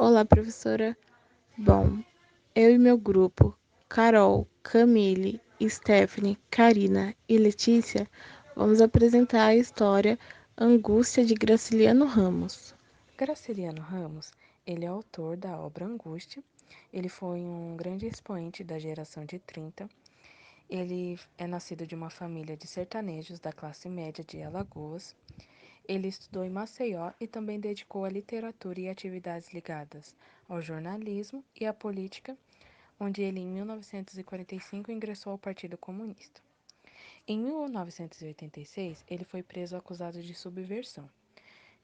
Olá, professora. Bom, eu e meu grupo, Carol, Camille, Stephanie, Karina e Letícia, vamos apresentar a história Angústia de Graciliano Ramos. Graciliano Ramos, ele é autor da obra Angústia. Ele foi um grande expoente da geração de 30. Ele é nascido de uma família de sertanejos da classe média de Alagoas. Ele estudou em Maceió e também dedicou à literatura e atividades ligadas ao jornalismo e à política, onde ele, em 1945, ingressou ao Partido Comunista. Em 1986, ele foi preso acusado de subversão,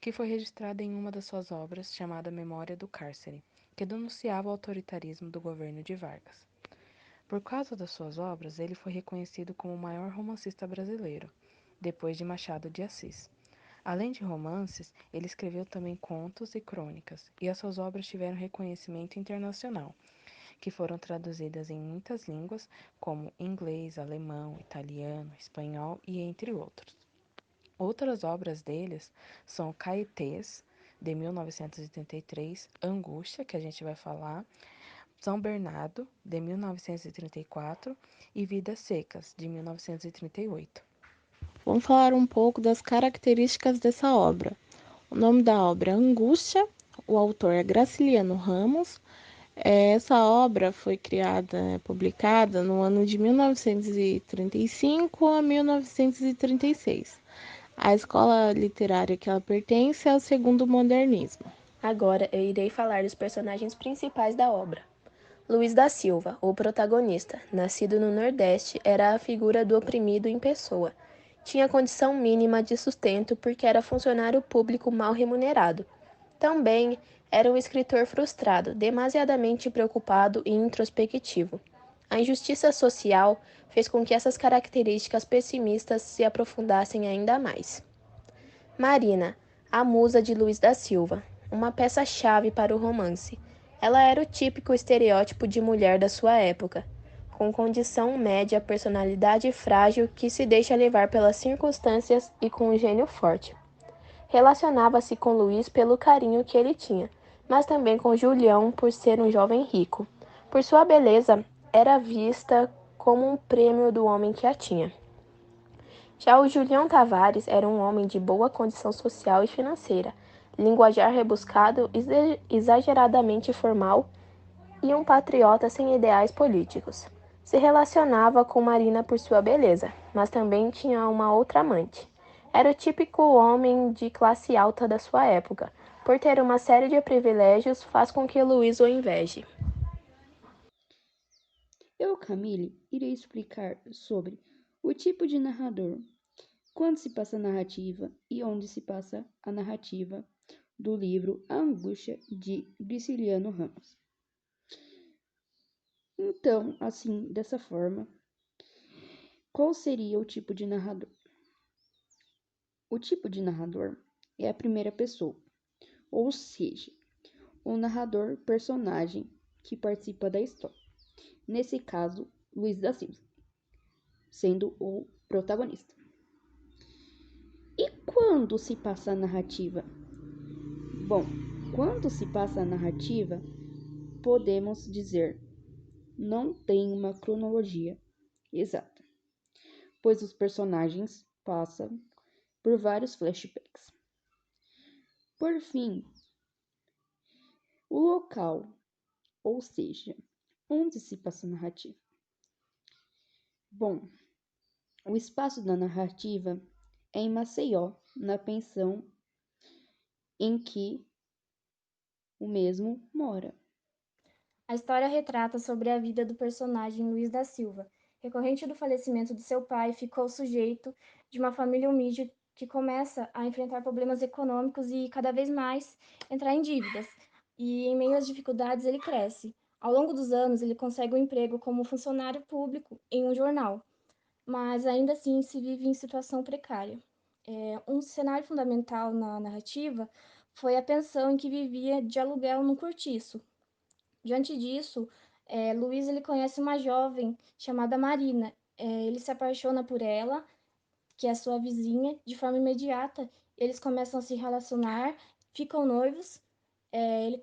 que foi registrada em uma das suas obras, chamada Memória do Cárcere, que denunciava o autoritarismo do governo de Vargas. Por causa das suas obras, ele foi reconhecido como o maior romancista brasileiro, depois de Machado de Assis. Além de romances, ele escreveu também contos e crônicas, e as suas obras tiveram reconhecimento internacional, que foram traduzidas em muitas línguas, como inglês, alemão, italiano, espanhol e entre outros. Outras obras deles são Caetés, de 1933, Angústia, que a gente vai falar, São Bernardo, de 1934 e Vidas Secas, de 1938. Vamos falar um pouco das características dessa obra. O nome da obra é Angústia, o autor é Graciliano Ramos. Essa obra foi publicada no ano de 1935 a 1936. A escola literária que ela pertence é o segundo modernismo. Agora eu irei falar dos personagens principais da obra. Luiz da Silva, o protagonista, nascido no Nordeste, era a figura do oprimido em pessoa. Tinha condição mínima de sustento porque era funcionário público mal remunerado. Também era um escritor frustrado, demasiadamente preocupado e introspectivo. A injustiça social fez com que essas características pessimistas se aprofundassem ainda mais. Marina, a musa de Luiz da Silva, uma peça-chave para o romance. Ela era o típico estereótipo de mulher da sua época, com condição média, personalidade frágil que se deixa levar pelas circunstâncias e com um gênio forte. Relacionava-se com Luiz pelo carinho que ele tinha, mas também com Julião por ser um jovem rico. Por sua beleza, era vista como um prêmio do homem que a tinha. Já o Julião Tavares era um homem de boa condição social e financeira, linguajar rebuscado, exageradamente formal e um patriota sem ideais políticos. Se relacionava com Marina por sua beleza, mas também tinha uma outra amante. Era o típico homem de classe alta da sua época. Por ter uma série de privilégios, faz com que Luiz o inveje. Eu, Camille, irei explicar sobre o tipo de narrador, quando se passa a narrativa e onde se passa a narrativa do livro A Angústia de Graciliano Ramos. Então, assim, dessa forma, qual seria o tipo de narrador? O tipo de narrador é a primeira pessoa, ou seja, o narrador personagem que participa da história. Nesse caso, Luiz da Silva, sendo o protagonista. E quando se passa a narrativa? Bom, quando se passa a narrativa, podemos dizer não tem uma cronologia exata, pois os personagens passam por vários flashbacks. Por fim, o local, ou seja, onde se passa a narrativa. Bom, o espaço da narrativa é em Maceió, na pensão em que o mesmo mora. A história retrata sobre a vida do personagem Luiz da Silva. Recorrente do falecimento de seu pai, ficou sujeito de uma família humilde que começa a enfrentar problemas econômicos e cada vez mais entrar em dívidas. E em meio às dificuldades ele cresce. Ao longo dos anos ele consegue um emprego como funcionário público em um jornal, mas ainda assim se vive em situação precária. Um cenário fundamental na narrativa foi a pensão em que vivia de aluguel no cortiço. Diante disso, Luiz ele conhece uma jovem chamada Marina. Ele se apaixona por ela, que é sua vizinha, de forma imediata. Eles começam a se relacionar, ficam noivos. Ele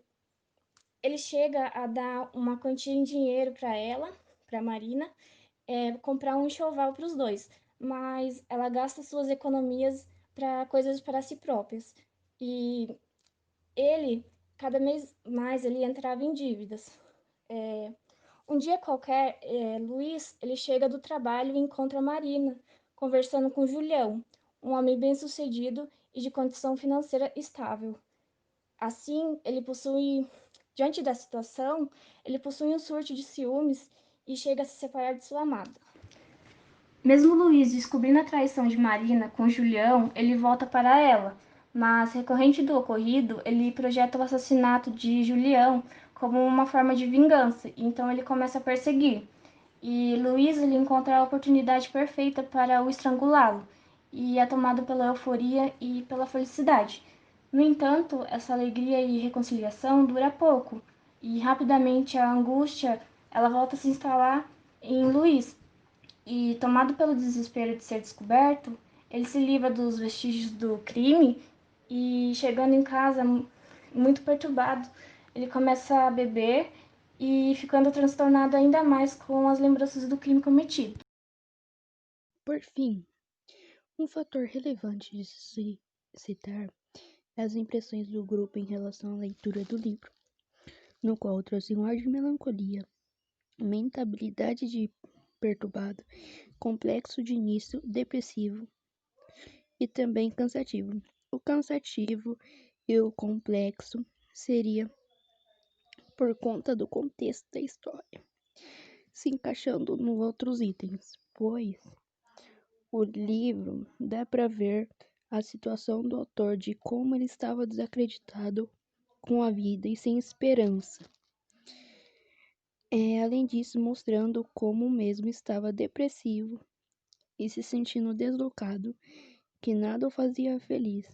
ele chega a dar uma quantia em dinheiro para ela, para Marina, comprar um enxoval para os dois, mas ela gasta suas economias para coisas para si próprias. E ele, cada mês mais, ele entrava em dívidas. Um dia qualquer, Luiz, ele chega do trabalho e encontra Marina, conversando com Julião, um homem bem-sucedido e de condição financeira estável. Assim, diante da situação, ele possui um surto de ciúmes e chega a se separar de sua amada. Mesmo Luiz descobrindo a traição de Marina com Julião, ele volta para ela, mas recorrente do ocorrido, ele projeta o assassinato de Julião como uma forma de vingança, então ele começa a perseguir. E Luiz ele encontra a oportunidade perfeita para o estrangulá-lo, e é tomado pela euforia e pela felicidade. No entanto, essa alegria e reconciliação dura pouco, e rapidamente a angústia ela volta a se instalar em Luiz, e, tomado pelo desespero de ser descoberto, ele se livra dos vestígios do crime e, chegando em casa muito perturbado, ele começa a beber e ficando transtornado ainda mais com as lembranças do crime cometido. Por fim, um fator relevante de se citar é as impressões do grupo em relação à leitura do livro, no qual trouxe um ar de melancolia, mentabilidade de perturbado, complexo de início, depressivo e também cansativo. O cansativo e o complexo seria por conta do contexto da história, se encaixando nos outros itens, pois o livro dá para ver a situação do autor de como ele estava desacreditado com a vida e sem esperança. Além disso, mostrando como o mesmo estava depressivo e se sentindo deslocado, que nada o fazia feliz.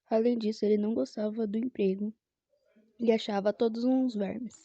Além disso, ele não gostava do emprego e achava todos uns vermes.